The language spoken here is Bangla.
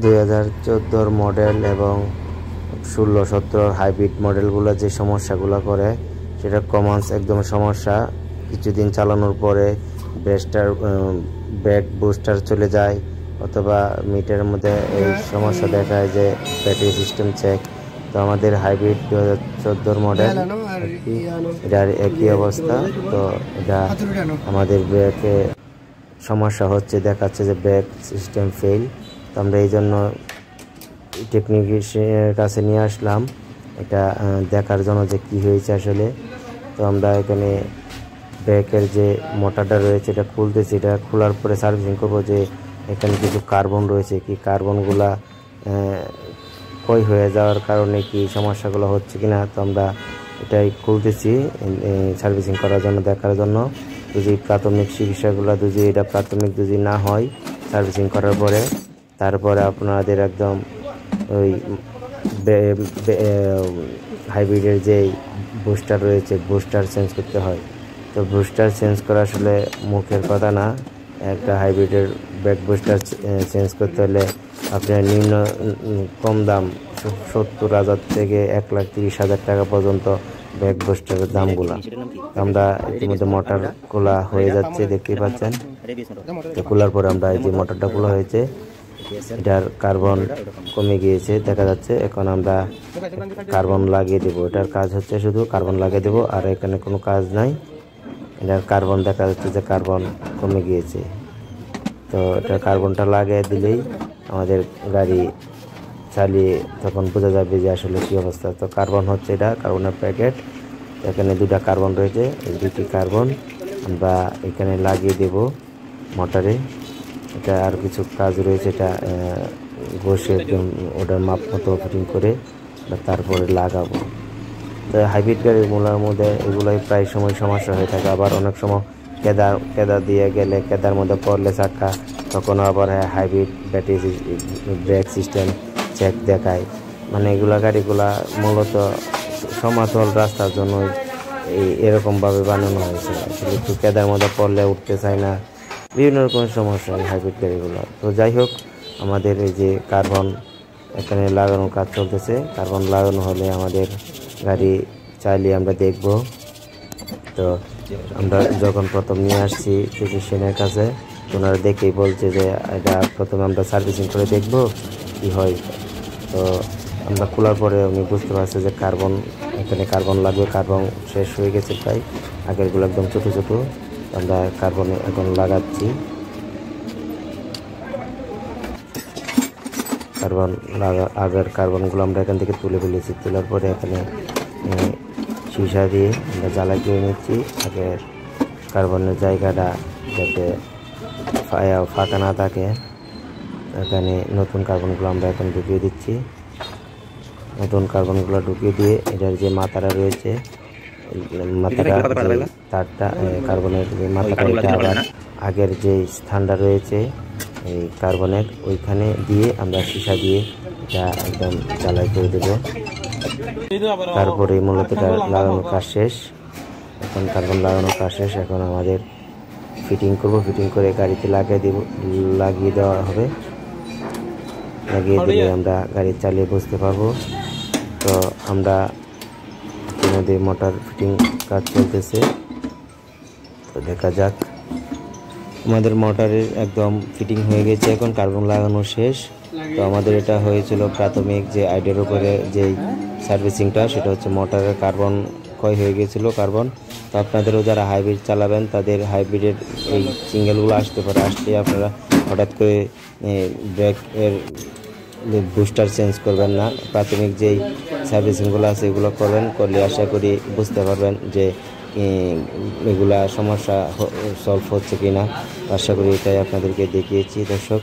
2014 মডেল এবং 16-17 হাইব্রিড মডেলগুলো যে সমস্যাগুলো করে সেটা কমন একদম সমস্যা। কিছুদিন চালানোর পরে ব্রেক বুস্টার চলে যায় অথবা মিটারের মধ্যে এই সমস্যা দেখায় যে ব্যাটারি সিস্টেম চেক। তো আমাদের হাইব্রিড 2014 মডেল এটার একই অবস্থা। তো এটা আমাদের ব্রেকে সমস্যা হচ্ছে, দেখাচ্ছে যে ব্রেক সিস্টেম ফেল। তো আমরা এই জন্য টেকনিশিয়ানের কাছে নিয়ে আসলাম এটা দেখার জন্য যে কি হয়েছে আসলে। তো আমরা এখানে ব্রেকের যে মোটরটা রয়েছে এটা খুলতেছি, এটা খোলার পরে সার্ভিসিং করবো যে এখানে কিছু কার্বন রয়েছে, কি কার্বনগুলা ক্ষয় হয়ে যাওয়ার কারণে কি সমস্যাগুলো হচ্ছে কিনা। তো আমরা এটাই খুলতেছি সার্ভিসিং করার জন্য, দেখার জন্য। যদি প্রাথমিক চিকিৎসাগুলো যদি এটা প্রাথমিক যদি না হয় সার্ভিসিং করার পরে, তারপরে আপনাদের একদম ওই হাইব্রিডের যে বুস্টার রয়েছে বুস্টার চেঞ্জ করতে হয়। তো বুস্টার চেঞ্জ করা আসলে মুখের কথা না। একটা হাইব্রিডের ব্রেক বুস্টার চেঞ্জ করতে হলে আপনার নিম্ন কম দাম 70,000 থেকে 1,30,000 টাকা পর্যন্ত ব্রেক বুস্টারের দামগুলো। আমরা ইতিমধ্যে মোটর খোলা হয়ে যাচ্ছে, দেখতেই পাচ্ছেন। তো খোলার পরে আমরা এই যে মোটরটা খোলা হয়েছে, এটার কার্বন কমে গিয়েছে দেখা যাচ্ছে। এখন আমরা কার্বন লাগিয়ে দেবো, এটার কাজ হচ্ছে শুধু কার্বন লাগিয়ে দেবো, আর এখানে কোনো কাজ নাই। এটার কার্বন দেখা যাচ্ছে যে কার্বন কমে গিয়েছে। তো এটা কার্বনটা লাগিয়ে দিলেই আমাদের গাড়ি চালিয়ে তখন বোঝা যাবে যে আসলে কী অবস্থা। তো কার্বন হচ্ছে এটা কার্বনের প্যাকেট, এখানে দুটা কার্বন রয়েছে, এই দুটি কার্বন আমরা এখানে লাগিয়ে দেব মোটরে। এটা আর কিছু কাজ রয়েছে, এটা ঘষে একদম ওটার মাপ মতো ফিটিং করে তারপরে লাগাবো। তো হাইব্রিড গাড়ির মূলার মধ্যে এগুলোই প্রায় সময় সমস্যা হয়ে থাকে। আবার অনেক সময় কেদা দিয়ে গেলে কেদার মধ্যে পড়লে চাকা, তখন আবার hybrid battery brake system check দেখায়। মানে এগুলা গাড়িগুলা মূলত সমতল রাস্তার জন্য এরকমভাবে বানানো হয়েছে। আসলে একটু কেদার মধ্যে পড়লে উঠতে চায় না, বিভিন্ন রকম সমস্যা এই হাইব্রিড গাড়িগুলো। তো যাই হোক, আমাদের এই যে কার্বন এখানে লাগানোর কাজ চলতেছে। কার্বন লাগানো হলে আমাদের গাড়ি চালিয়ে আমরা দেখব। তো আমরা যখন প্রথম নিয়ে আসছি টেকনিশিয়ানের কাছে, ওনারা দেখেই বলছে যে এটা প্রথমে আমরা সার্ভিসিং করে দেখব কি হয়। তো আমরা খোলার পরে উনি বুঝতে পারছে যে এখানে কার্বন লাগবে, কার্বন শেষ হয়ে গেছে প্রায়, আগেরগুলো একদম ছোটো ছোটো। আমরা কার্বন এখন লাগাচ্ছি। আগের কার্বনগুলো আমরা এখান থেকে তুলে ফেলেছি, তোলার পরে এখানে সীসা দিয়ে আমরা জ্বালাই করে নিচ্ছি আগের কার্বনের জায়গাটা যাতে ফাঁকা না থাকে। এখানে নতুন কার্বনগুলো আমরা এখন ঢুকিয়ে দিচ্ছি। নতুন কার্বনগুলো ঢুকিয়ে দিয়ে এটার যে মাথাটা রয়েছে, তারটা কার্বনের যে মাথাটা, এটা আবার আগের যে স্থানটা রয়েছে এই কার্বনের ওইখানে দিয়ে আমরা সীসা দিয়ে এটা একদম জ্বালাই করে দেব। তারপরে মূলত এটা লাগানোর কাজ শেষ। এখন কার্বন লাগানোর কাজ শেষ, এখন আমাদের ফিটিং করব। ফিটিং করে গাড়িতে লাগিয়ে দেওয়া হবে। লাগিয়ে দিলে আমরা গাড়ি চালিয়ে বুঝতে পারবো। তো আমরা ইতিমধ্যে মোটর ফিটিং কাজ চলতেছে, তো দেখা যাক। আমাদের মোটরের একদম ফিটিং হয়ে গেছে, এখন কার্বন লাগানো শেষ। তো আমাদের এটা হয়েছিল প্রাথমিক যে আইডিয়ার উপরে যেই সার্ভিসিংটা, সেটা হচ্ছে মোটরের কার্বন ক্ষয় হয়ে গিয়েছিল কার্বন। তো আপনাদেরও যারা হাইব্রিড চালাবেন তাদের হাইব্রিডের এই সিঙ্গেলগুলো আসতে পারে, আসলে আপনারা হঠাৎ করে ব্রেকের বুস্টার চেঞ্জ করবেন না। প্রাথমিক যেই সার্ভিসিংগুলো আছে এগুলো করলে আশা করি বুঝতে পারবেন যে এগুলা সমস্যা সলভ হচ্ছে কিনা। আশা করি এটাই আপনাদেরকে দেখিয়েছি দর্শক।